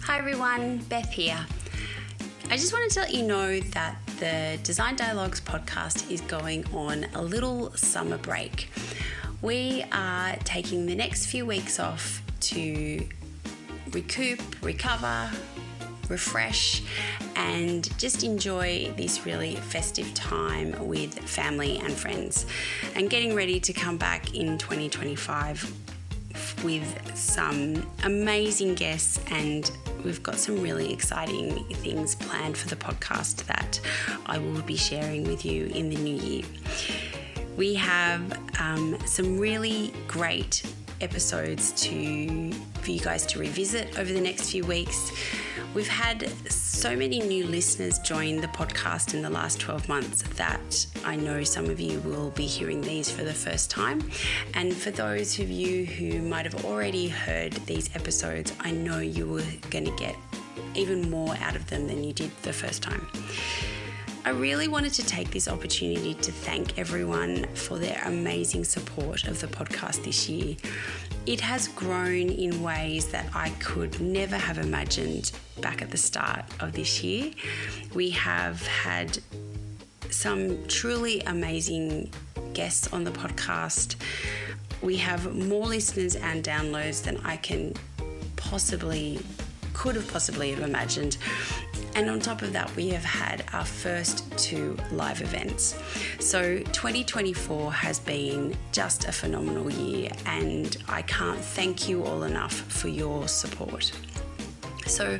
Hi everyone, Beth here. I just wanted to let you know that the Design Dialogues podcast is going on a little summer break. We are taking the next few weeks off to recoup, recover, refresh, and just enjoy this really festive time with family and friends, and getting ready to come back in 2025 with some amazing guests, and we've got some really exciting things planned for the podcast that I will be sharing with you in the new year. We have some really great episodes for you guys to revisit over the next few weeks. We've had so many new listeners join the podcast in the last 12 months that I know some of you will be hearing these for the first time. And for those of you who might have already heard these episodes, I know you were going to get even more out of them than you did the first time. I really wanted to take this opportunity to thank everyone for their amazing support of the podcast this year. It has grown in ways that I could never have imagined back at the start of this year. We have had some truly amazing guests on the podcast. We have more listeners and downloads than I could have possibly imagined. And on top of that, we have had our first 2 live events. So 2024 has been just a phenomenal year, and I can't thank you all enough for your support. So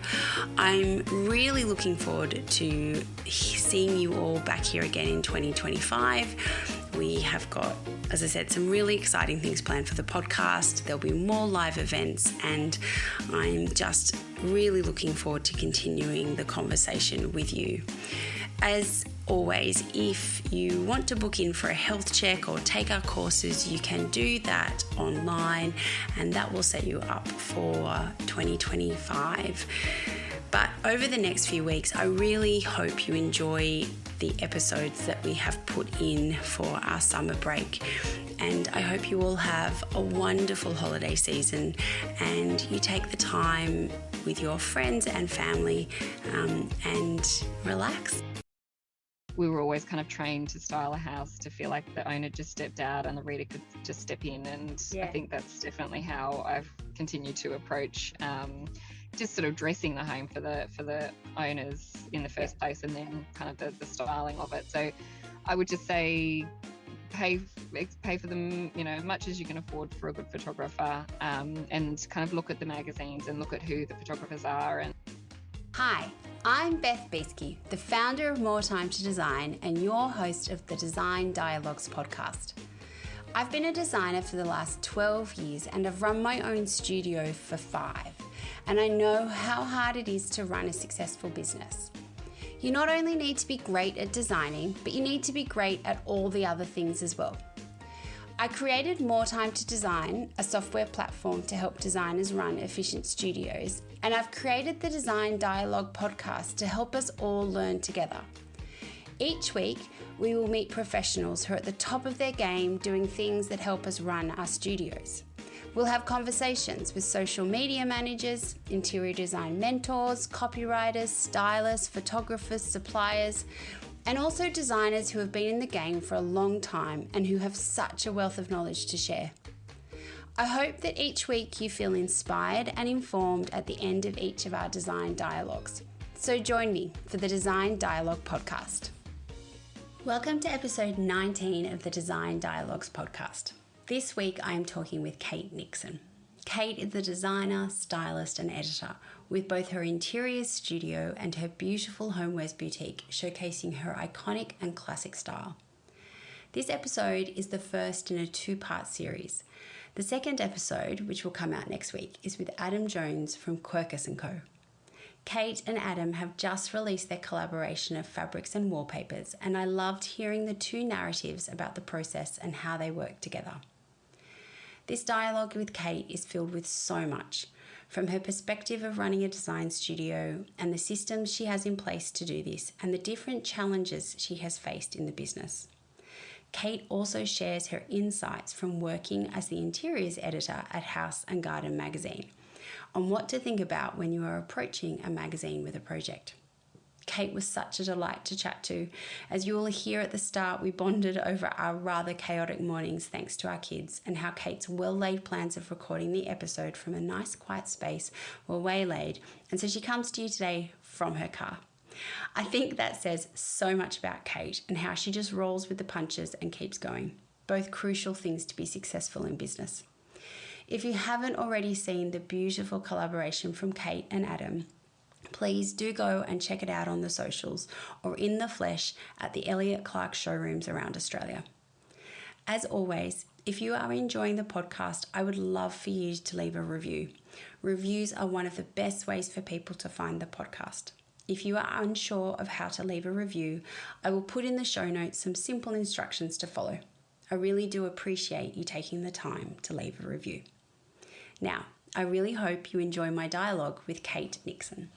I'm really looking forward to seeing you all back here again in 2025. We have got, as I said, some really exciting things planned for the podcast. There'll be more live events, and I'm just really looking forward to continuing the conversation with you. As always, if you want to book in for a health check or take our courses, you can do that online, and that will set you up for 2025. But over the next few weeks, I really hope you enjoy the episodes that we have put in for our summer break. And I hope you all have a wonderful holiday season, and you take the time with your friends and family and relax. We were always kind of trained to style a house to feel like the owner just stepped out and the reader could just step in. And I think that's definitely how I've continued to approach just sort of dressing the home for the owners in the first place, and then kind of the styling of it. So I would just say pay for them, as much as you can afford for a good photographer, and kind of look at the magazines and look at who the photographers are. And Hi, I'm Beth Beesky, the founder of More Time to Design and your host of the Design Dialogues podcast. I've been a designer for the last 12 years and I've run my own studio for 5, and I know how hard it is to run a successful business. You not only need to be great at designing, but you need to be great at all the other things as well. I created More Time to Design, a software platform to help designers run efficient studios, and I've created the Design Dialogue podcast to help us all learn together. Each week, we will meet professionals who are at the top of their game doing things that help us run our studios. We'll have conversations with social media managers, interior design mentors, copywriters, stylists, photographers, suppliers, and also designers who have been in the game for a long time and who have such a wealth of knowledge to share. I hope that each week you feel inspired and informed at the end of each of our design dialogues. So join me for the Design Dialogue podcast. Welcome to episode 19 of the Design Dialogues podcast. This week I am talking with Kate Nixon. Kate is a designer, stylist and editor with both her interior studio and her beautiful homewares boutique, showcasing her iconic and classic style. This episode is the first in a 2-part series. The second episode, which will come out next week, is with Adam Jones from Quercus & Co. Kate and Adam have just released their collaboration of fabrics and wallpapers, and I loved hearing the 2 narratives about the process and how they work together. This dialogue with Kate is filled with so much, from her perspective of running a design studio and the systems she has in place to do this, and the different challenges she has faced in the business. Kate also shares her insights from working as the interiors editor at House and Garden magazine. on what to think about when you are approaching a magazine with a project. Kate was such a delight to chat to. As you will hear at the start, we bonded over our rather chaotic mornings thanks to our kids, and how Kate's well-laid plans of recording the episode from a nice quiet space were waylaid, and so she comes to you today from her car. I think that says so much about Kate and how she just rolls with the punches and keeps going. Both crucial things to be successful in business. If you haven't already seen the beautiful collaboration from Kate and Adam, please do go and check it out on the socials or in the flesh at the Elliott Clark showrooms around Australia. As always, if you are enjoying the podcast, I would love for you to leave a review. Reviews are one of the best ways for people to find the podcast. If you are unsure of how to leave a review, I will put in the show notes some simple instructions to follow. I really do appreciate you taking the time to leave a review. Now, I really hope you enjoy my dialogue with Kate Nixon.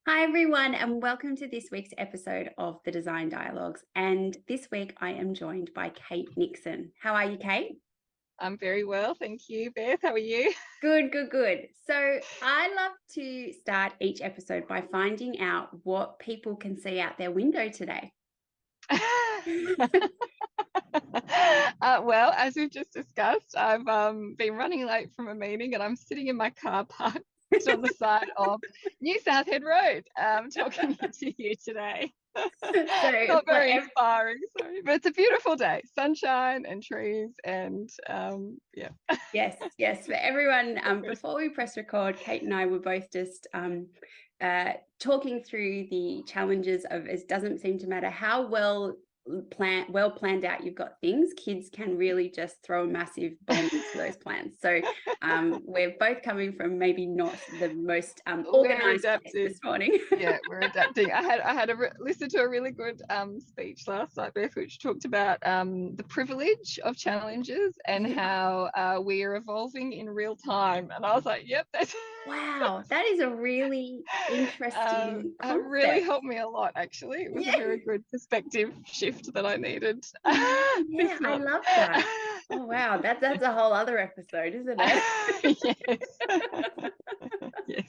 Hi everyone, and welcome to this week's episode of the Design Dialogues. And this week I am joined by Kate Nixon. How are you, Kate? I'm very well, thank you, Beth. How are you? Good. So I love to start each episode by finding out what people can see out their window today. Well, as we've just discussed, I've been running late from a meeting and I'm sitting in my car parked on the side of New South Head Road, talking to you today. So not very inspiring, sorry, but it's a beautiful day, sunshine and trees, and yeah. Yes. For everyone, before we press record, Kate and I were both just talking through the challenges of it doesn't seem to matter how well planned out you've got things. Kids can really just throw a massive bomb into those plans. So we're both coming from maybe not the most organized place this morning. Yeah, we're adapting. I had listened to a really good speech last night, Beth, which talked about the privilege of challenges and how we are evolving in real time. And I was like, yep, that's wow, that is a really interesting concept. It really helped me a lot, actually. It was a very good perspective shift that I needed. Yeah, I love that. Oh wow, that's a whole other episode, isn't it? Yes.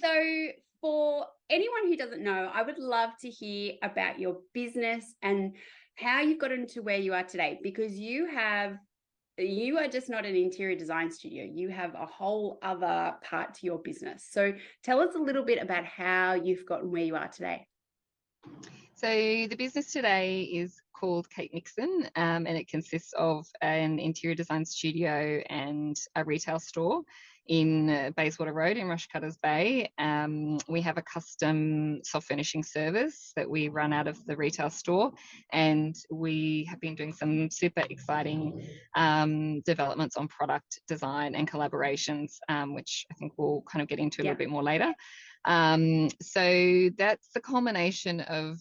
So for anyone who doesn't know, I would love to hear about your business and how you've got into where you are today, because you are just not an interior design studio. You have a whole other part to your business. So tell us a little bit about how you've gotten where you are today. So the business today is called Kate Nixon, and it consists of an interior design studio and a retail store in Bayswater Road in Rushcutters Bay. We have a custom soft furnishing service that we run out of the retail store, and we have been doing some super exciting developments on product design and collaborations, which I think we'll kind of get into a little bit more later. So that's the culmination of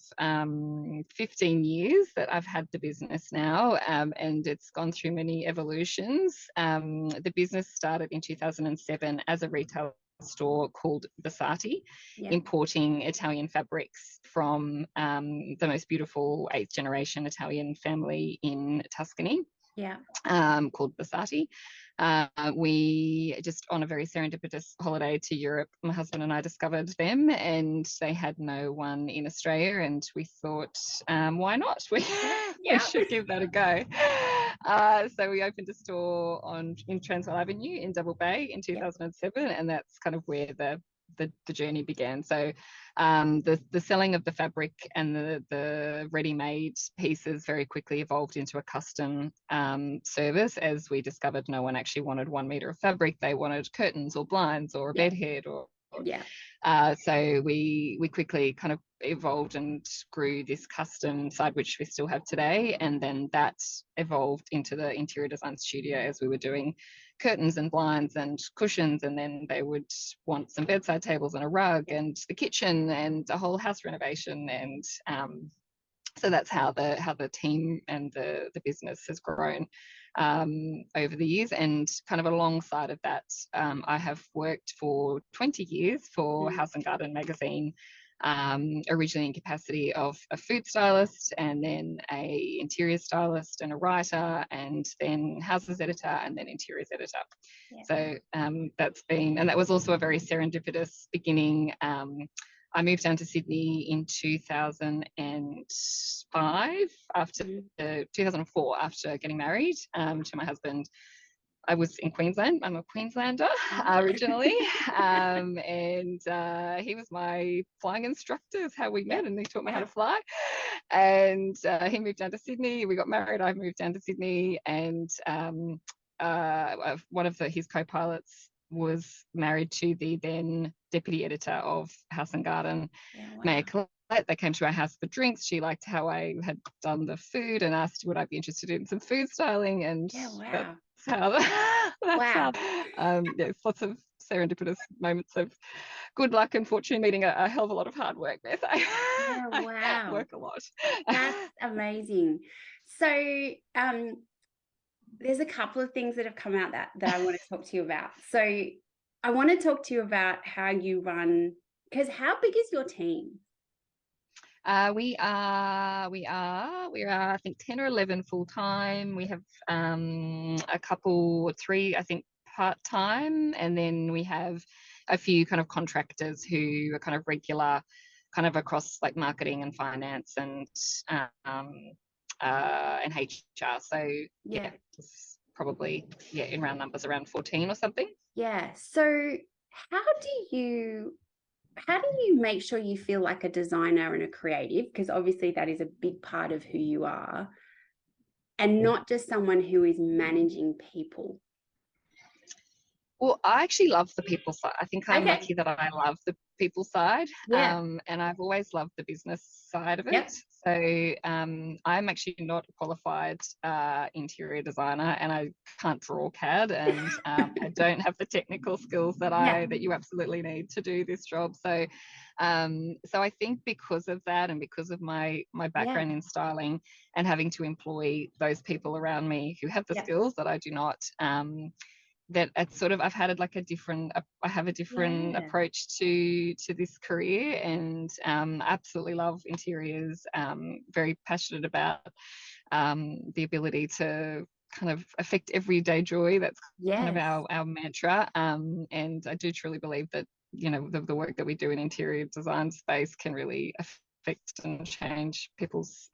15 years that I've had the business now, and it's gone through many evolutions. The business started in 2007 as a retail store called Basati, importing Italian fabrics from the most beautiful 8th generation Italian family in Tuscany. Called Basati. We just, on a very serendipitous holiday to Europe, my husband and I discovered them, and they had no one in Australia, and we thought, why not? We should give that a go. So we opened a store in Transvaal Avenue in Double Bay in 2007, and that's kind of where the journey began. So the selling of the fabric and the ready-made pieces very quickly evolved into a custom service, as we discovered no one actually wanted 1 meter of fabric. They wanted curtains or blinds or a bed head so we quickly kind of evolved and grew this custom side, which we still have today, and then that evolved into the interior design studio as we were doing curtains and blinds and cushions, and then they would want some bedside tables and a rug and the kitchen and a whole house renovation, and so that's how the team and the business has grown over the years. And kind of alongside of that, I have worked for 20 years for House and Garden magazine, originally in capacity of a food stylist, and then a interior stylist and a writer, and then houses editor, and then interiors editor. Yeah. So that's been, and that was also a very serendipitous beginning. I moved down to Sydney in 2005 after 2004 after getting married to my husband. I was in Queensland. I'm a Queenslander originally, and he was my flying instructor. Is how we met, and he taught me how to fly. And he moved down to Sydney. We got married. I moved down to Sydney, and one of his co-pilots was married to the then deputy editor of House and Garden, Maya Collette. They came to our house for drinks. She liked how I had done the food and asked would I be interested in some food styling, and yes, lots of serendipitous moments of good luck and fortune meeting a hell of a lot of hard work, Beth. I work a lot. That's amazing. So there's a couple of things that have come out that I want to talk to you about. So I want to talk to you about how you run, because how big is your team? We are, I think 10 or 11 full time. We have a couple, 3, I think, part time, and then we have a few kind of contractors who are kind of regular, kind of across like marketing and finance and HR. So it's probably in round numbers around 14 or something. Yeah. So how do you make sure you feel like a designer and a creative? Because obviously that is a big part of who you are, and not just someone who is managing people. Well, I actually love the people side. I think I'm lucky that I love the people side. And I've always loved the business side of it. So I'm actually not a qualified interior designer, and I can't draw CAD, and I don't have the technical skills that you absolutely need to do this job. So so I think because of that, and because of my background in styling and having to employ those people around me who have the skills that I do not, that it's sort of, I've had like I have a different approach to this career, and absolutely love interiors, very passionate about the ability to kind of affect everyday joy. That's kind of our mantra, and I do truly believe that, you know, the work that we do in interior design space can really affect and change people's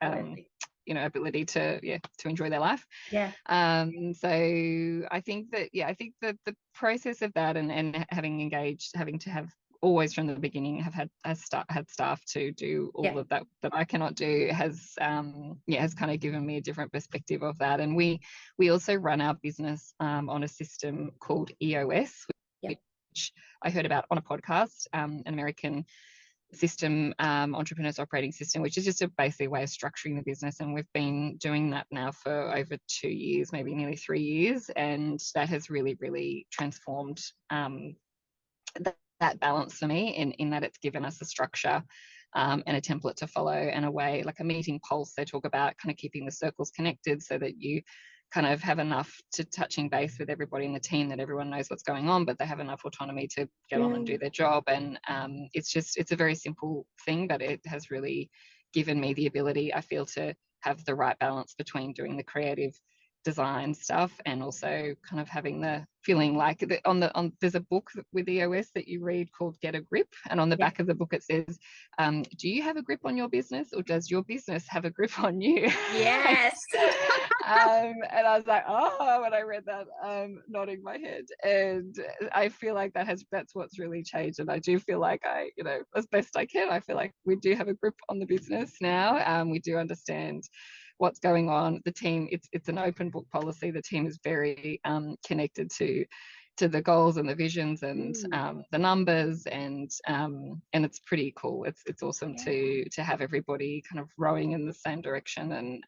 you know, ability to enjoy their life. So I think that the process of that, and having to have always from the beginning have had staff to do all of that I cannot do, has kind of given me a different perspective of that. And we also run our business on a system called EOS, which I heard about on a podcast, an American system, entrepreneurs operating system, which is just a basic way of structuring the business. And we've been doing that now for over 2 years, maybe nearly 3 years, and that has really, really transformed that balance for me, in that it's given us a structure and a template to follow, and a way, like a meeting pulse. They talk about kind of keeping the circles connected so that you kind of have enough to touching base with everybody in the team, that everyone knows what's going on, but they have enough autonomy to get on and do their job. And it's a very simple thing, but it has really given me the ability, I feel, to have the right balance between doing the creative design stuff and also kind of having the feeling like there's a book with EOS that you read called Get a Grip, and on the back of the book it says, do you have a grip on your business, or does your business have a grip on you? Yes. And I was like, oh, when I read that, nodding my head. And I feel like that's what's really changed. And I do feel like I, you know, as best I can, I feel like we do have a grip on the business now. We do understand what's going on. The team, it's an open book policy. The team is very connected to the goals and the visions and the numbers, and it's pretty cool. It's awesome to have everybody kind of rowing in the same direction, and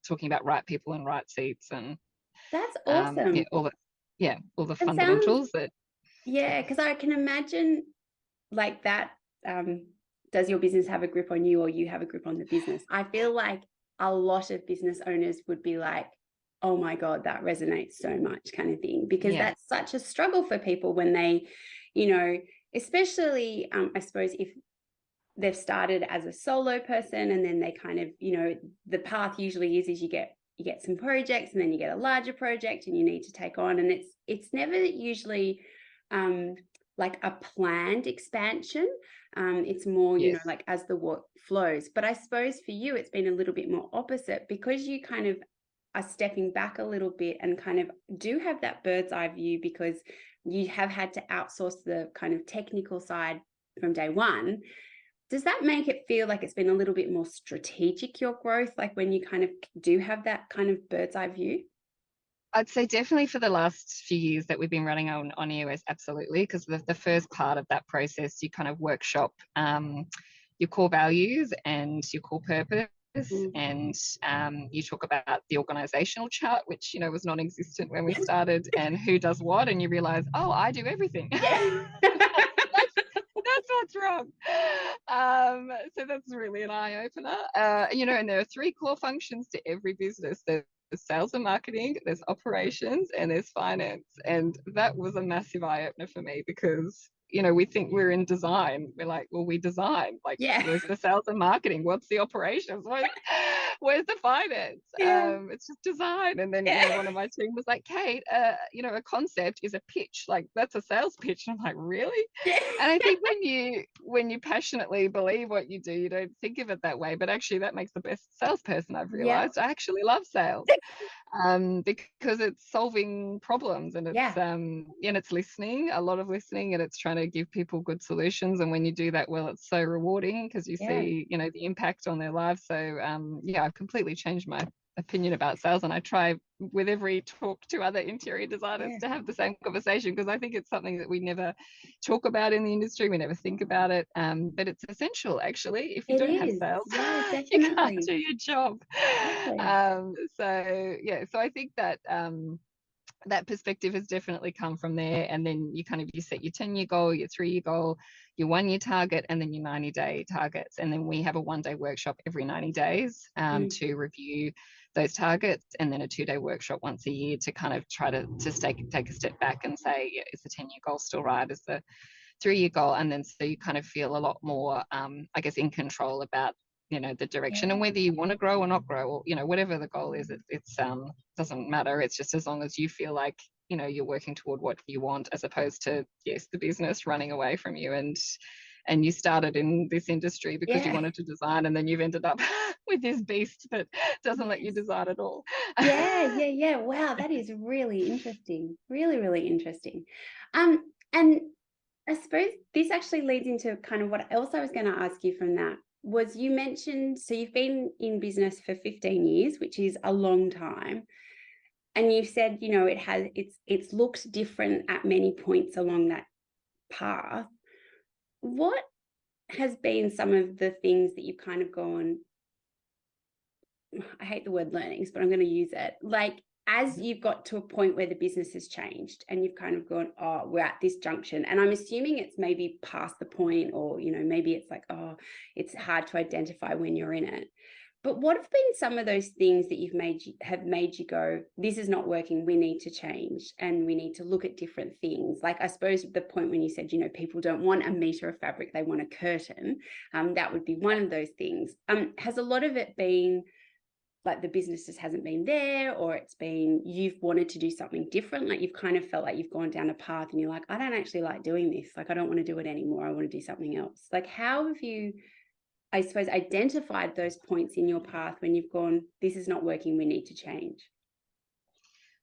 talking about right people and right seats, and that's awesome. all the fundamentals because I can imagine like that. Does your business have a grip on you, or you have a grip on the business? I feel like a lot of business owners would be like, oh my God, that resonates so much, kind of thing, because that's such a struggle for people when they, you know, especially I suppose if they've started as a solo person, and then they kind of, you know, the path usually is you get some projects, and then you get a larger project and you need to take on, and it's never usually like a planned expansion. It's more, you know, Yes. like as the work flows. But I suppose for you, it's been a little bit more opposite, because you kind of are stepping back a little bit and kind of do have that bird's eye view, because you have had to outsource the kind of technical side from day one. Does that make it feel like it's been a little bit more strategic, your growth, like when you kind of do have that kind of bird's eye view? I'd say definitely for the last few years that we've been running on EOS, absolutely, because the first part of that process, you kind of workshop your core values and your core purpose. And you talk about the organizational chart, which, you know, was non-existent when we started, and who does what, and you realize, oh, I do everything. Yeah. That's what's wrong. So that's really an eye-opener. You know, and there are three core functions to every business. There's sales and marketing, there's operations, and there's finance. And that was a massive eye-opener for me, because, you know, we think we're in design. We're like, well, we design. Like, Yeah. where's the sales and marketing? What's the operations? Where's the finance? Yeah. It's just design. And then, Yeah. you know, one of my team was like, Kate, you know, a concept is a pitch. Like, that's a sales pitch. And I'm like, really? Yeah. And I think when you passionately believe what you do, you don't think of it that way. But actually, that makes the best salesperson, I've realized. I actually love sales. Because it's solving problems, and it's listening, a lot of listening, and it's trying to give people good solutions. And when you do that well, it's so rewarding, because you see, you know, the impact on their lives. So I've completely changed my opinion about sales, and I try with every talk to other interior designers to have the same conversation, because I think it's something that we never talk about in the industry. We never think about it, but it's essential, actually. If you don't have sales, you can't do your job. So I think that that perspective has definitely come from there. And then you set your 10-year goal, your 3-year goal, your 1-year target, and then your 90-day targets. And then we have a 1-day workshop every 90 days to review those targets, and then a 2-day workshop once a year to kind of try to take a step back and say, is the 10-year goal still right? Is the 3-year goal? And then so you kind of feel a lot more, I guess, in control about, you know, the direction, and whether you want to grow or not grow, or, you know, whatever the goal is, it's doesn't matter. It's just as long as you feel like, you know, you're working toward what you want, as opposed to, yes, the business running away from you. And you started in this industry because you wanted to design, and then you've ended up with this beast that doesn't let you design at all. Yeah. Wow, that is really interesting. Really, really interesting. And I suppose this actually leads into kind of what else I was going to ask you from that. Was, you mentioned, so you've been in business for 15 years, which is a long time. And you said, you know, it's looked different at many points along that path. What has been some of the things that you've kind of gone, I hate the word learnings, but I'm going to use it, like, as you've got to a point where the business has changed and you've kind of gone, oh, we're at this junction, and I'm assuming it's maybe past the point, or, you know, maybe it's like, oh, it's hard to identify when you're in it. But what have been some of those things that have made you go, this is not working, we need to change, and we need to look at different things? Like, I suppose the point when you said, you know, people don't want a meter of fabric, they want a curtain. That would be one of those things. Has a lot of it been like the business just hasn't been there, or it's been you've wanted to do something different, like you've kind of felt like you've gone down a path and you're like, I don't actually like doing this, like I don't want to do it anymore, I want to do something else? Like, how have you, I suppose, identified those points in your path when you've gone, this is not working, we need to change?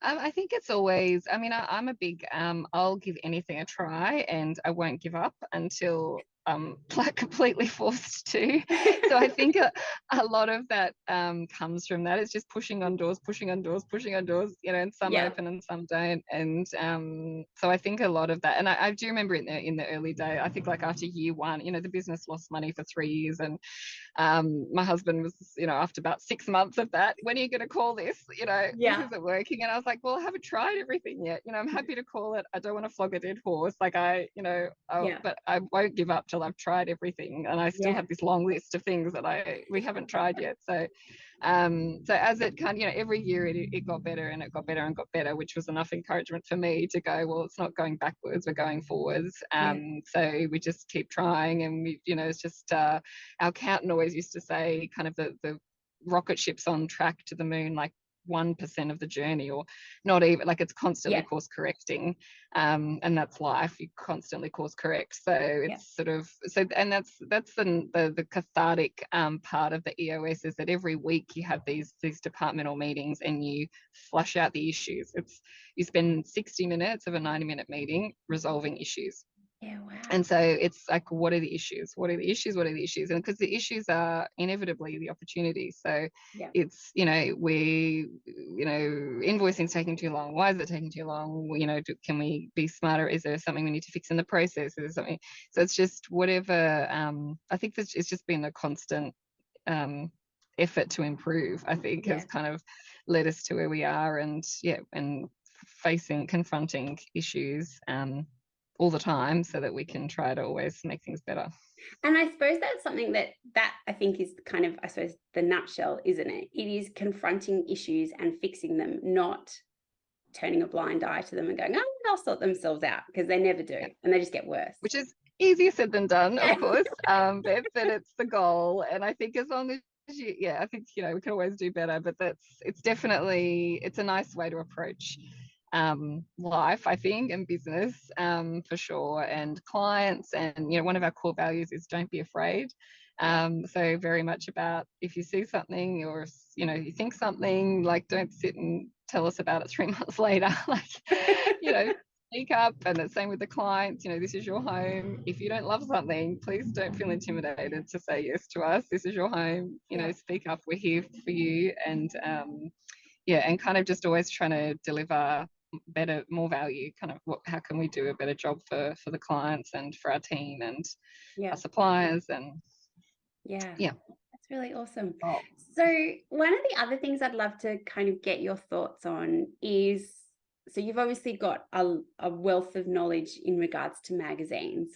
I think it's always, I mean, I'm a big, I'll give anything a try, and I won't give up until like completely forced to. So I think a lot of that comes from that. It's just pushing on doors, you know, and some open and some don't. And so I think a lot of that, and I do remember in the early day, I think like after year 1, you know, the business lost money for 3 years, and my husband was, you know, after about 6 months of that, when are you going to call this? You know, this isn't working. And I was like, well, I haven't tried everything yet. You know, I'm happy to call it. I don't want to flog a dead horse. Like but I won't give up till I've tried everything, and I still have this long list of things that we haven't tried yet. So so as it kind of, every year it got better and it got better and got better, which was enough encouragement for me to go, well, it's not going backwards, we're going forwards. So we just keep trying, and it's just our accountant always used to say kind of the rocket ship's on track to the moon, like 1% of the journey, or not even, like it's constantly course correcting, and that's life. You constantly course correct. So it's sort of and that's the cathartic part of the EOS, is that every week you have these departmental meetings and you flush out the issues. You spend 60 minutes of a 90-minute meeting resolving issues. Yeah, wow. And so it's like, what are the issues? What are the issues? What are the issues? And because the issues are inevitably the opportunities. So it's, invoicing's taking too long. Why is it taking too long? Can we be smarter? Is there something we need to fix in the process? Is there something? So it's just whatever. I think it's just been a constant effort to improve, I think, has kind of led us to where we are, and confronting issues all the time, so that we can try to always make things better. And I suppose that's something that I think is kind of, I suppose, the nutshell, isn't it? It is confronting issues and fixing them, not turning a blind eye to them and going, oh, they'll sort themselves out, because they never do, and they just get worse. Which is easier said than done, of course, Beth, but it's the goal. And I think as long as I think, we can always do better, but it's a nice way to approach life, I think, and business, for sure, and clients. And one of our core values is don't be afraid. So very much about, if you see something, or you think something, like, don't sit and tell us about it 3 months later. Like, speak up. And the same with the clients. This is your home. If you don't love something, please don't feel intimidated to say yes to us. This is your home. Speak up. We're here for you. And and kind of just always trying to deliver better, more value. Kind of how can we do a better job for the clients and for our team and our suppliers. And that's really awesome. So one of the other things I'd love to kind of get your thoughts on is, so you've obviously got a wealth of knowledge in regards to magazines,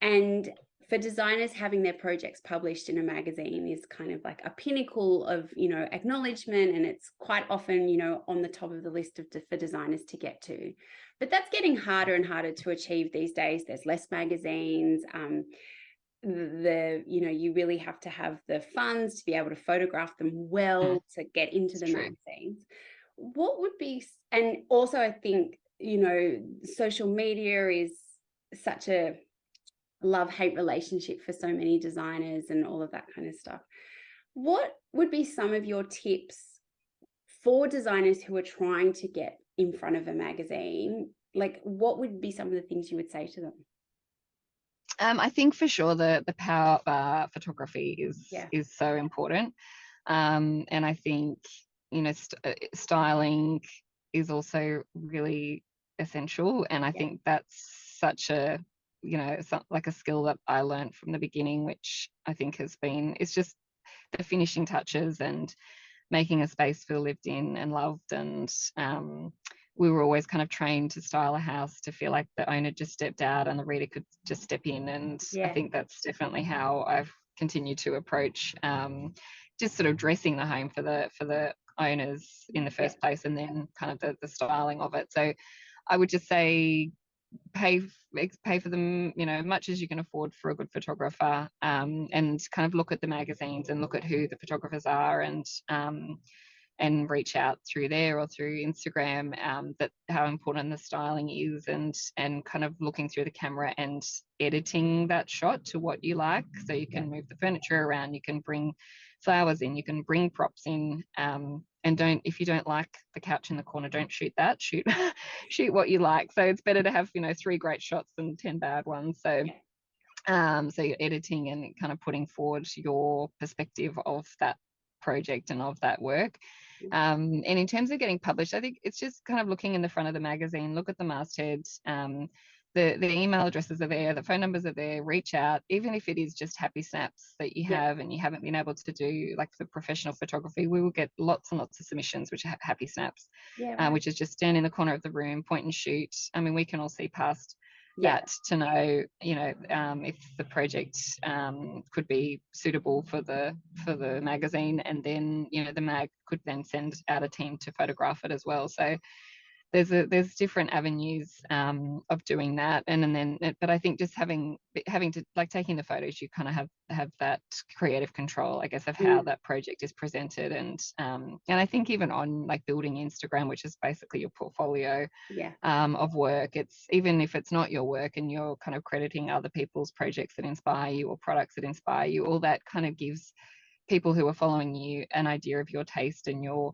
and for designers, having their projects published in a magazine is kind of like a pinnacle of, acknowledgement, and it's quite often, on the top of the list for designers to get to. But that's getting harder and harder to achieve these days. There's less magazines. You really have to have the funds to be able to photograph them well to get into the magazines. What would be, and also I think, social media is such a love-hate relationship for so many designers and all of that kind of stuff. What would be some of your tips for designers who are trying to get in front of a magazine? Like, what would be some of the things you would say to them? I think for sure the power of photography is so important. And I think, styling is also really essential. And I think that's such a, like a skill that I learned from the beginning, which I think it's just the finishing touches and making a space feel lived in and loved. And we were always kind of trained to style a house to feel like the owner just stepped out and the reader could just step in. And I think that's definitely how I've continued to approach just sort of dressing the home for the owners in the first place, and then kind of the styling of it. So I would just say, pay for them, much as you can afford for a good photographer, and kind of look at the magazines and look at who the photographers are, and reach out through there or through Instagram, that how important the styling is, and kind of looking through the camera and editing that shot to what you like. So you can move the furniture around, you can bring flowers in, you can bring props in, and if you don't like the couch in the corner, don't shoot that. Shoot what you like. So it's better to have 3 great shots than 10 bad ones. So so you're editing and kind of putting forward your perspective of that project and of that work. And in terms of getting published, I think it's just kind of looking in the front of the magazine, look at the mastheads. The email addresses are there, the phone numbers are there, reach out, even if it is just happy snaps that you have and you haven't been able to do like the professional photography. We will get lots and lots of submissions which are happy snaps, which is just stand in the corner of the room, point and shoot. I mean, we can all see past that to know, if the project could be suitable for the magazine, and then the mag could then send out a team to photograph it as well. So there's different avenues of doing that, and then but I think just having to, like, taking the photos, you kind of have that creative control, I guess, of how that project is presented, and I think even on, like, building Instagram, which is basically your portfolio of work, it's, even if it's not your work and you're kind of crediting other people's projects that inspire you or products that inspire you, all that kind of gives people who are following you an idea of your taste and your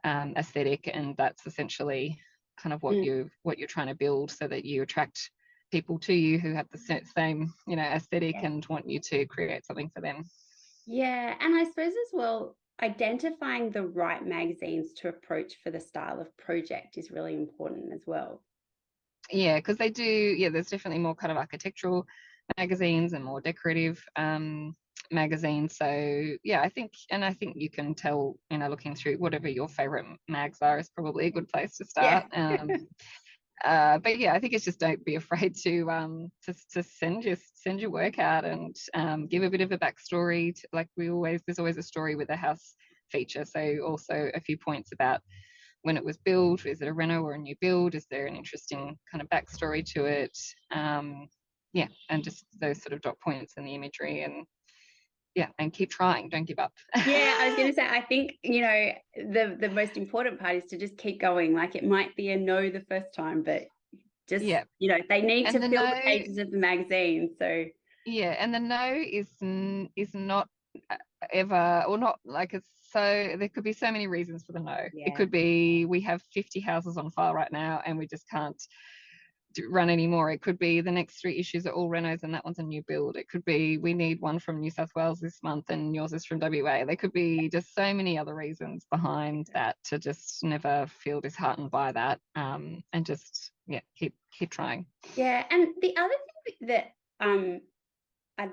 aesthetic, and that's essentially kind of what you're trying to build, so that you attract people to you who have the same aesthetic and want you to create something for them. And I suppose as well, identifying the right magazines to approach for the style of project is really important as well. Because they do, there's definitely more kind of architectural magazines and more decorative magazines. So I think you can tell, looking through whatever your favorite mags are is probably a good place to start. But I think it's just, don't be afraid to send your work out, and give a bit of a backstory like there's always a story with a house feature. So also a few points about when it was built. Is it a reno or a new build? Is there an interesting kind of backstory to it? And just those sort of dot points in the imagery, and keep trying, don't give up. I was going to say, I think, the most important part is to just keep going. Like, it might be a no the first time, but just, they need to fill the pages of the magazine. So and the no is not ever, or not, like, it's so, there could be so many reasons for the no. It could be, we have 50 houses on file right now and we just can't run anymore. It could be the next 3 issues are all renos and that one's a new build. It could be, we need one from New South Wales this month and yours is from WA. There could be just so many other reasons behind that, to just never feel disheartened by that, and just keep trying. And the other thing that I'd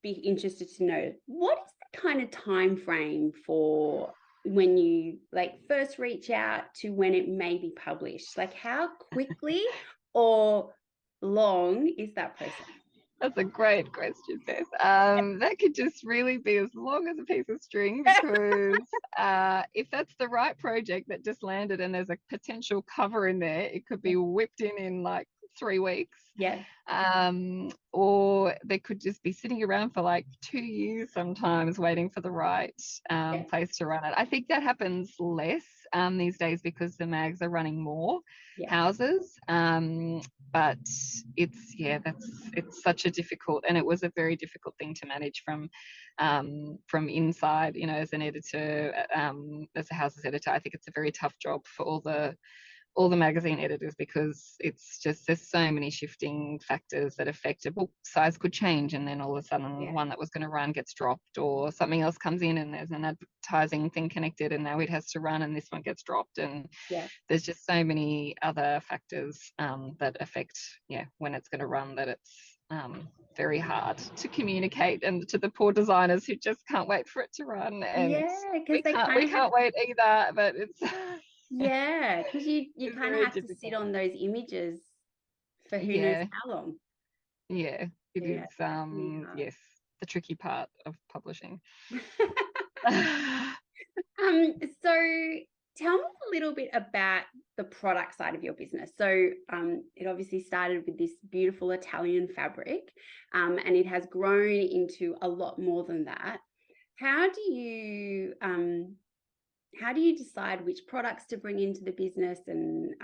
be interested to know, what is the kind of time frame for when you, like, first reach out to when it may be published? Like, how quickly or long is that process? That's a great question, Beth. That could just really be as long as a piece of string, because if that's the right project that just landed and there's a potential cover in there, it could be whipped in like 3 weeks. Or they could just be sitting around for like 2 years sometimes, waiting for the right place to run it. I think that happens less these days because the mags are running more houses. But it's such a difficult, and it was a very difficult thing to manage from inside, as an editor, as a house's editor. I think it's a very tough job for all the magazine editors, because it's just, there's so many shifting factors that affect it. Well, size could change, and then all of a sudden one that was going to run gets dropped, or something else comes in and there's an advertising thing connected and now it has to run and this one gets dropped, and there's just so many other factors that affect when it's going to run, that it's very hard to communicate, and to the poor designers who just can't wait for it to run. And we can't wait either, but it's because you kind of have to sit on those images for who knows how long. It is yes, the tricky part of publishing. So tell me a little bit about the product side of your business. So it obviously started with this beautiful Italian fabric, and it has grown into a lot more than that. How do you decide which products to bring into the business, and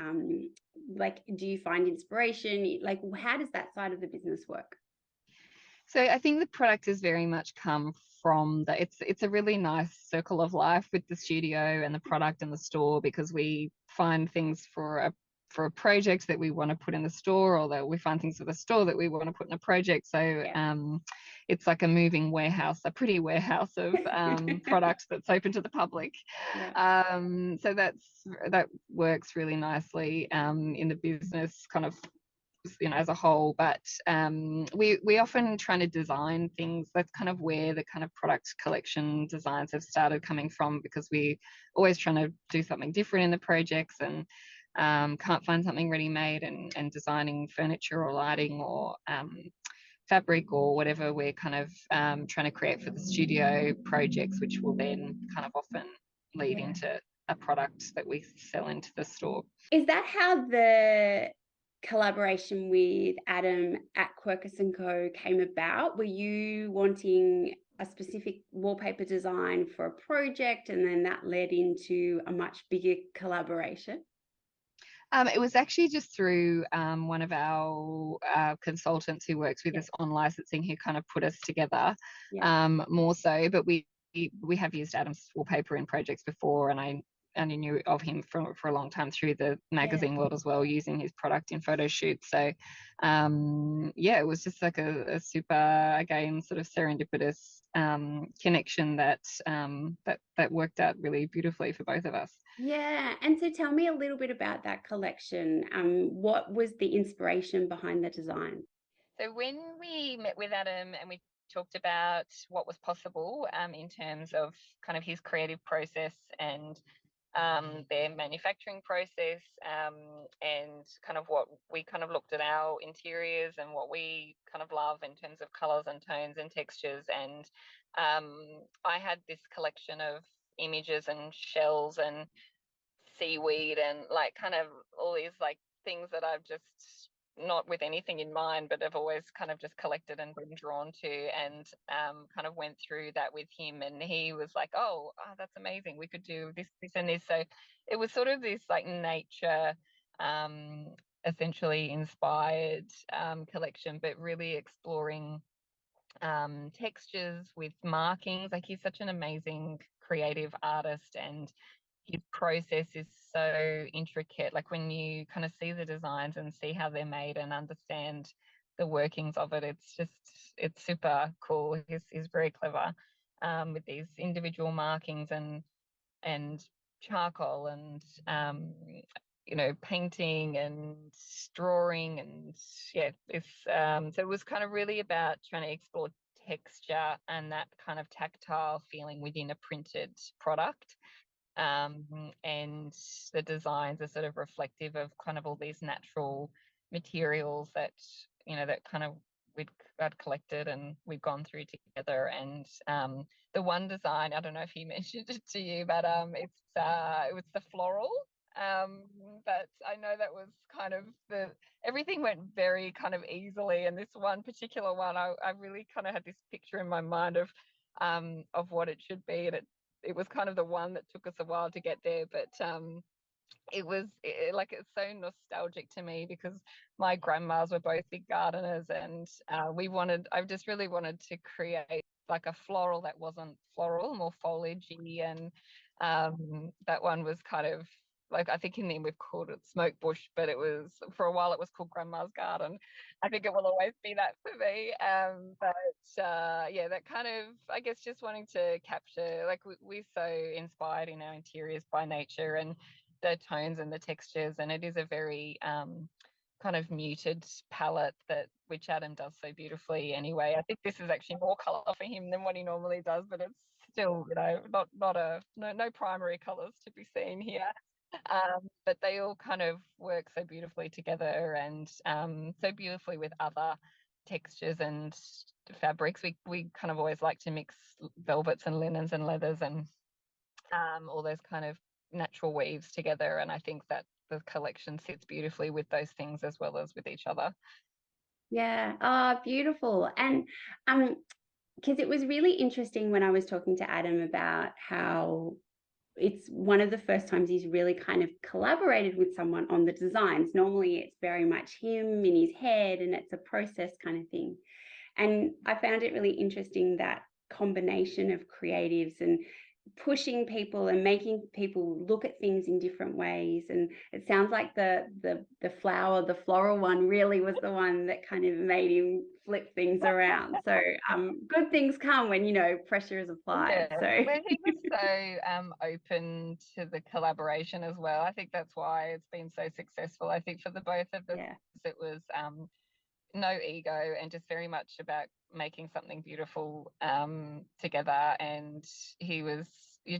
do you find inspiration? Like, how does that side of the business work? So I think the product has very much come from it's a really nice circle of life with the studio and the product and the store, because we find things for a project that we want to put in the store, or that we find things for the store that we want to put in a project. So it's like a moving warehouse, a pretty warehouse of products that's open to the public. So that works really nicely in the business kind of, as a whole. But we often trying to design things. That's kind of where the kind of product collection designs have started coming from, because we always trying to do something different in the projects, and can't find something ready-made, and designing furniture or lighting or fabric or whatever we're kind of trying to create for the studio projects, which will then kind of often lead into a product that we sell into the store. Is that how the collaboration with Adam at Quercus & Co came about? Were you wanting a specific wallpaper design for a project, and then that led into a much bigger collaboration? It was actually just through one of our consultants who works with us on licensing, who kind of put us together more so. But we have used Adam's wallpaper in projects before, and I knew of him for a long time through the magazine world as well, using his product in photo shoots. So it was just like a super, again, sort of serendipitous connection that worked out really beautifully for both of us. Yeah, and so tell me a little bit about that collection. What was the inspiration behind the design? So when we met with Adam and we talked about what was possible in terms of kind of his creative process and their manufacturing process, and kind of what we kind of looked at our interiors and what we kind of love in terms of colours and tones and textures. And I had this collection of images and shells and seaweed and like kind of all these like things that I've just, not with anything in mind, but I've always kind of just collected and been drawn to, and kind of went through that with him, and he was like, oh, that's amazing, we could do this and this. So it was sort of this like nature essentially inspired collection, but really exploring textures with markings. Like, he's such an amazing creative artist, and his process is so intricate. Like, when you kind of see the designs and see how they're made and understand the workings of it, it's super cool. He's very clever with these individual markings and charcoal and painting and drawing, and it's so it was kind of really about trying to explore texture and that kind of tactile feeling within a printed product. And the designs are sort of reflective of kind of all these natural materials that that kind of I'd collected and we've gone through together. And the one design, I don't know if he mentioned it to you, but it was the floral. But I know that was kind of everything went very kind of easily, and this one particular one, I really kind of had this picture in my mind of what it should be, and it was kind of the one that took us a while to get there, but it's so nostalgic to me because my grandmas were both big gardeners, and I just really wanted to create like a floral that wasn't floral, more foliagey, and that one was kind of like, I think in the end we've called it smoke bush, but for a while it was called Grandma's Garden. I think it will always be that for me. That kind of, I guess, just wanting to capture, like, we're so inspired in our interiors by nature and the tones and the textures, and it is a very kind of muted palette which Adam does so beautifully anyway. I think this is actually more colour for him than what he normally does, but it's still, no primary colours to be seen here. But they all kind of work so beautifully together, and so beautifully with other textures and fabrics. We kind of always like to mix velvets and linens and leathers and all those kind of natural weaves together, and I think that the collection sits beautifully with those things as well as with each other. Yeah. Oh, beautiful. And because it was really interesting when I was talking to Adam about how it's one of the first times he's really kind of collaborated with someone on the designs. Normally it's very much him in his head and it's a process kind of thing. And I found it really interesting, that combination of creatives and pushing people and making people look at things in different ways. And it sounds like the floral one really was the one that kind of made him flip things around. So good things come when pressure is applied. Yeah. So Well, he was so open to the collaboration as well. I think that's why it's been so successful. I think for the both of us, it was no ego and just very much about making something beautiful together. And he was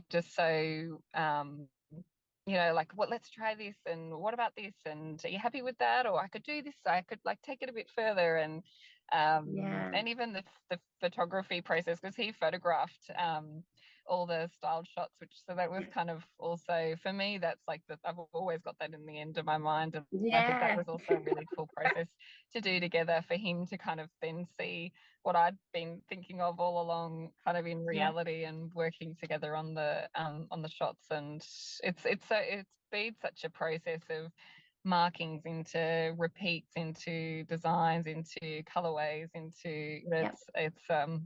just so like, what, let's try this, and what about this, and are you happy with that? Or I could do this, I could like take it a bit further. And even the photography process, because he photographed all the styled shots, so that was kind of also for me, that's like I've always got that in the end of my mind, and I think that was also a really cool process to do together, for him to kind of then see what I'd been thinking of all along, kind of in reality, and working together on the shots. And it's been such a process of markings into repeats, into designs, into colorways, into it's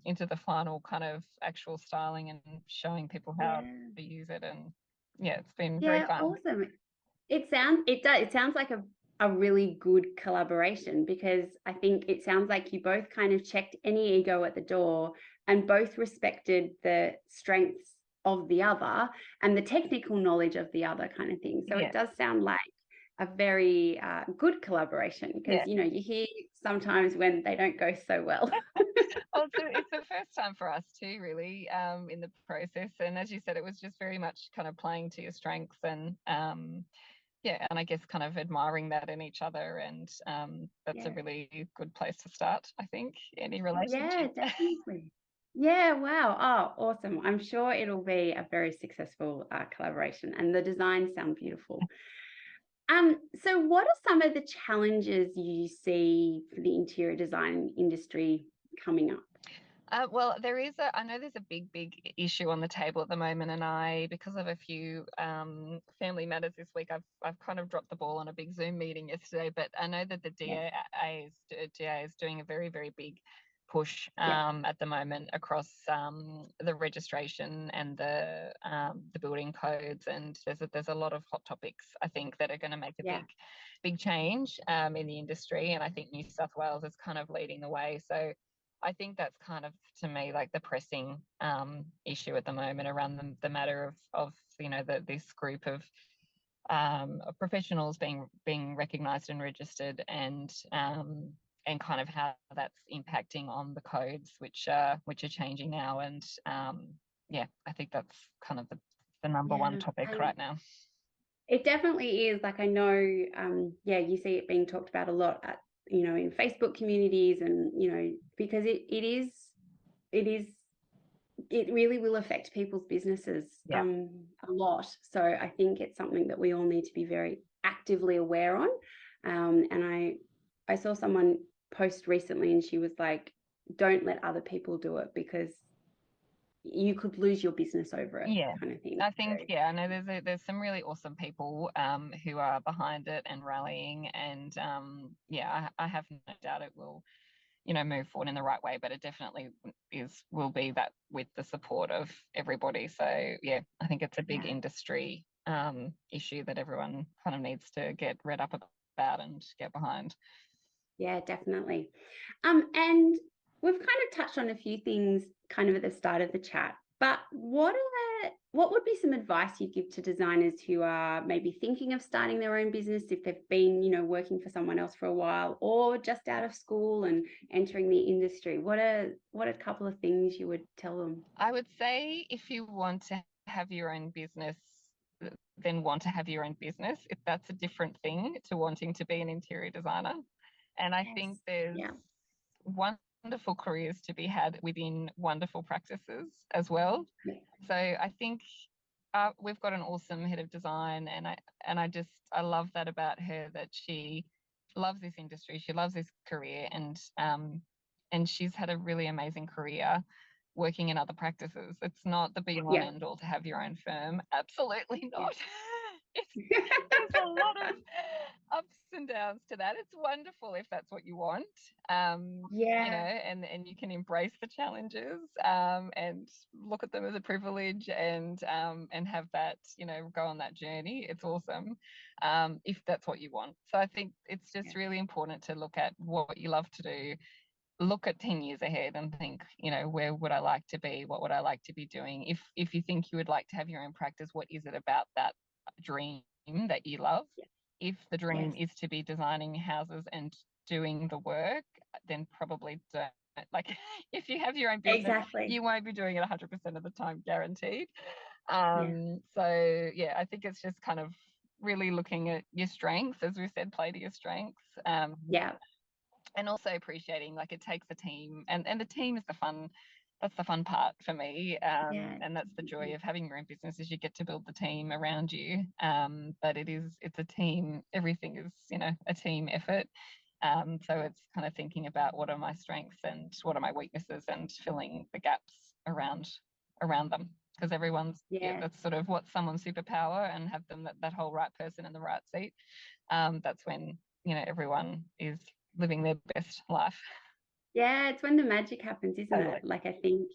into the final kind of actual styling and showing people how to use it. And it's been very fun. Awesome. It sounds like a really good collaboration, because I think it sounds like you both kind of checked any ego at the door and both respected the strengths of the other and the technical knowledge of the other, kind of thing. So it does sound like a very good collaboration, because you hear sometimes when they don't go so well. Well, it's the first time for us too, really, in the process. And as you said, it was just very much kind of playing to your strengths, and and I guess kind of admiring that in each other. And that's a really good place to start, I think, any relationship. Yeah, definitely. Yeah, wow. Oh, awesome. I'm sure it'll be a very successful collaboration, and the designs sound beautiful. So what are some of the challenges you see for the interior design industry coming up? Well, I know there's a big issue on the table at the moment, and because of a few family matters this week, I've kind of dropped the ball on a big Zoom meeting yesterday. But I know that the DA is doing a very big push at the moment across the registration and the building codes, and there's a lot of hot topics, I think, that are going to make a big change in the industry, and I think New South Wales is kind of leading the way. So I think that's kind of, to me, like the pressing issue at the moment around the matter of this group of professionals being recognised and registered, and kind of how that's impacting on the codes which are changing now. And I think that's kind of the number one topic right now. It definitely is. Like, I know, you see it being talked about a lot at, in Facebook communities, and, because it really will affect people's businesses a lot. So I think it's something that we all need to be very actively aware on. And I saw someone post recently, and she was like, don't let other people do it, because you could lose your business over it, kind of thing. I think, I know there's some really awesome people who are behind it and rallying, and I have no doubt it will move forward in the right way, but it definitely will be that with the support of everybody. So I think it's a big industry issue that everyone kind of needs to get read up about and get behind. Yeah, definitely. And we've kind of touched on a few things kind of at the start of the chat, but what would be some advice you'd give to designers who are maybe thinking of starting their own business, if they've been, working for someone else for a while, or just out of school and entering the industry? What are a couple of things you would tell them? I would say, if you want to have your own business, then want to have your own business. If that's a different thing to wanting to be an interior designer. And I think there's wonderful careers to be had within wonderful practices as well. So I think we've got an awesome head of design, and I love that about her, that she loves this industry, she loves this career, and she's had a really amazing career working in other practices. It's not the be all and end all to have your own firm. Absolutely not. There's a lot of ups and downs to that. It's wonderful if that's what you want, and you can embrace the challenges and look at them as a privilege, and have that, go on that journey. It's awesome if that's what you want. So I think it's just really important to look at what you love to do. Look at 10 years ahead and think, where would I like to be? What would I like to be doing? If you think you would like to have your own practice, what is it about that dream that you love? If the dream is to be designing houses and doing the work, then probably don't. Like, if you have your own business, you won't be doing it 100% of the time, guaranteed. So yeah, I think it's just kind of really looking at your strengths, as we said, play to your strengths. And also appreciating, like, it takes a team, and the team is that's the fun part for me. And that's the joy of having your own business, is you get to build the team around you. But it's a team. Everything is, a team effort. So it's kind of thinking about what are my strengths and what are my weaknesses, and filling the gaps around them, because everyone's that's sort of what someone's superpower, and have them that whole right person in the right seat. That's when everyone is living their best life. Yeah, it's when the magic happens, isn't it? Like, I think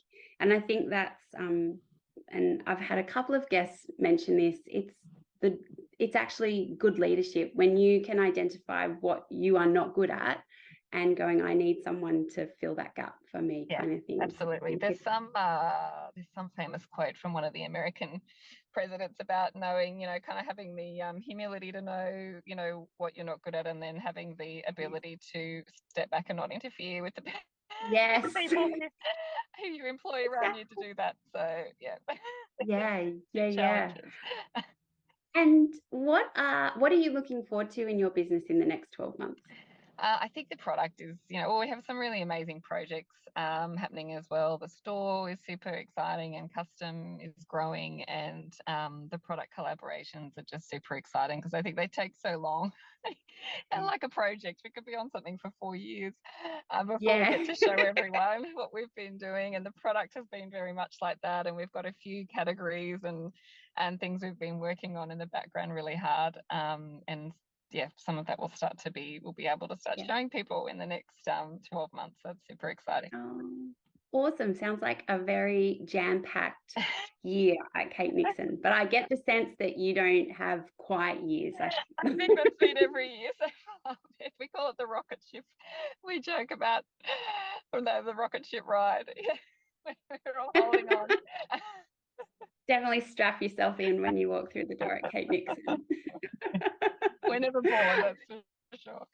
that's and I've had a couple of guests mention this. It's actually good leadership when you can identify what you are not good at and going, I need someone to fill that gap for me, kind of thing. Absolutely. There's some famous quote from one of the American presidents about knowing, kind of having the humility to know, what you're not good at, and then having the ability to step back and not interfere with the people who you employ around you to do that. So challenges. And what are you looking forward to in your business in the next 12 months? I think the product is, we have some really amazing projects happening as well. The store is super exciting, and custom is growing, and the product collaborations are just super exciting, because I think they take so long. And like a project, we could be on something for 4 years before we get to show everyone what we've been doing. And the product has been very much like that. And we've got a few categories and things we've been working on in the background really hard. And some of that we'll be able to start showing people in the next 12 months. That's super exciting. Awesome. Sounds like a very jam-packed year at Kate Nixon. But I get the sense that you don't have quiet years. I think that's been every year so far. We call it the rocket ship. We joke about from the rocket ship ride. We're all holding on. Definitely strap yourself in when you walk through the door at Kate Nixon. We're never bored, that's for sure.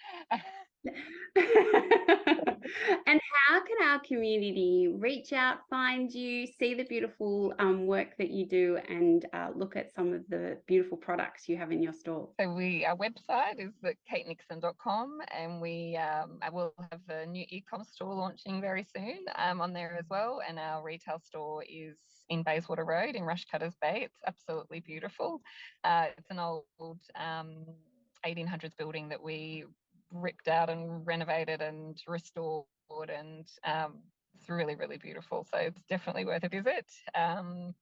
And how can our community reach out, find you, see the beautiful work that you do, and look at some of the beautiful products you have in your store? So our website is katenixon.com, and I will have a new e-com store launching very soon on there as well. And our retail store is in Bayswater Road in Rushcutters Bay. It's absolutely beautiful. It's an old 1800s building that we ripped out and renovated and restored, and it's really, really beautiful. So it's definitely worth a visit. And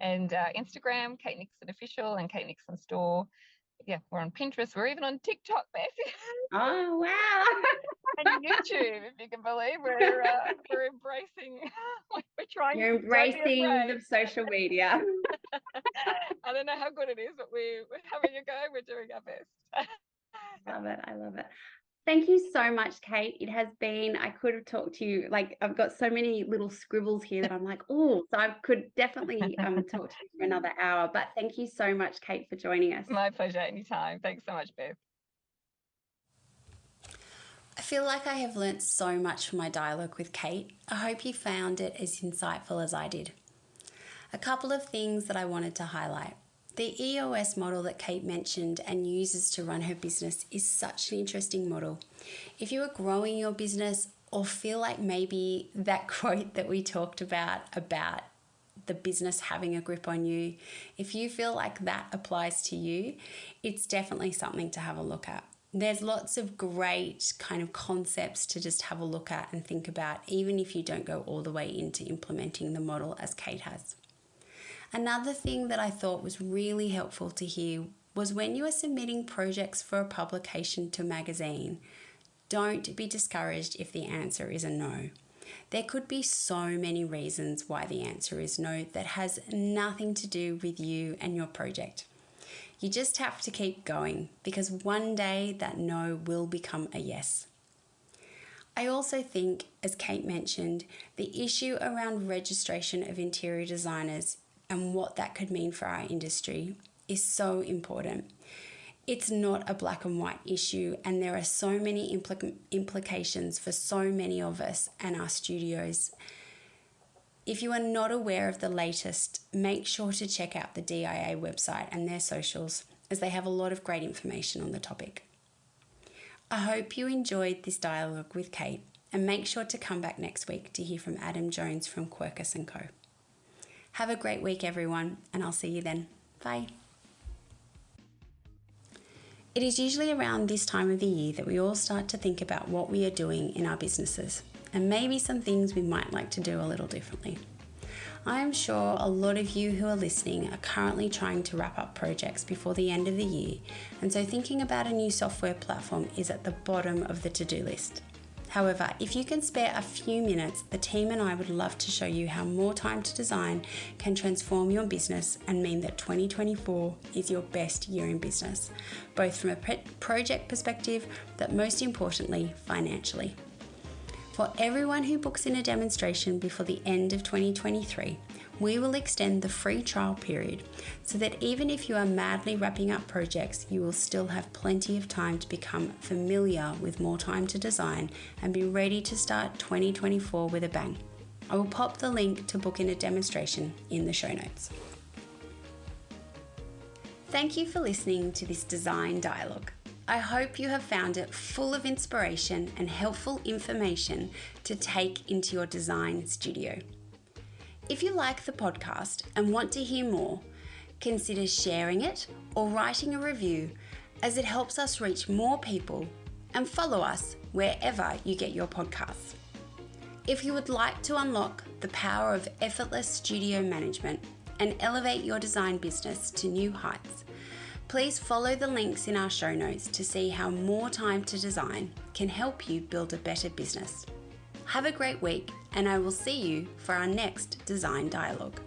Instagram, Kate Nixon Official and Kate Nixon Store. Yeah, we're on Pinterest. We're even on TikTok, Beth. Oh, wow. And YouTube, if you can believe. We're embracing. We're trying. You're embracing the social media. I don't know how good it is, but we're having a go. We're doing our best. I love it. Thank you so much, Kate. It has been, I could have talked to you, like, I've got so many little scribbles here that I'm like, so I could definitely talk to you for another hour. But thank you so much, Kate, for joining us. My pleasure, anytime. Thanks so much, Beth. I feel like I have learnt so much from my dialogue with Kate. I hope you found it as insightful as I did. A couple of things that I wanted to highlight. The EOS model that Kate mentioned and uses to run her business is such an interesting model. If you are growing your business, or feel like maybe that quote that we talked about the business having a grip on you, if you feel like that applies to you, it's definitely something to have a look at. There's lots of great kind of concepts to just have a look at and think about, even if you don't go all the way into implementing the model as Kate has. Another thing that I thought was really helpful to hear was when you are submitting projects for a publication to a magazine, don't be discouraged if the answer is a no. There could be so many reasons why the answer is no that has nothing to do with you and your project. You just have to keep going, because one day that no will become a yes. I also think, as Kate mentioned, the issue around registration of interior designers and what that could mean for our industry is so important. It's not a black and white issue, and there are so many implications for so many of us and our studios. If you are not aware of the latest, make sure to check out the DIA website and their socials, as they have a lot of great information on the topic. I hope you enjoyed this dialogue with Kate, and make sure to come back next week to hear from Adam Jones from Quercus & Co. Have a great week, everyone, and I'll see you then. Bye. It is usually around this time of the year that we all start to think about what we are doing in our businesses, and maybe some things we might like to do a little differently. I am sure a lot of you who are listening are currently trying to wrap up projects before the end of the year, and so thinking about a new software platform is at the bottom of the to-do list. However, if you can spare a few minutes, the team and I would love to show you how more time to design can transform your business and mean that 2024 is your best year in business, both from a project perspective, but most importantly, financially. For everyone who books in a demonstration before the end of 2023, we will extend the free trial period so that even if you are madly wrapping up projects, you will still have plenty of time to become familiar with more time to design and be ready to start 2024 with a bang. I will pop the link to book in a demonstration in the show notes. Thank you for listening to this design dialogue. I hope you have found it full of inspiration and helpful information to take into your design studio. If you like the podcast and want to hear more, consider sharing it or writing a review, as it helps us reach more people, and follow us wherever you get your podcasts. If you would like to unlock the power of effortless studio management and elevate your design business to new heights, please follow the links in our show notes to see how more time to design can help you build a better business. Have a great week, and I will see you for our next design dialogue.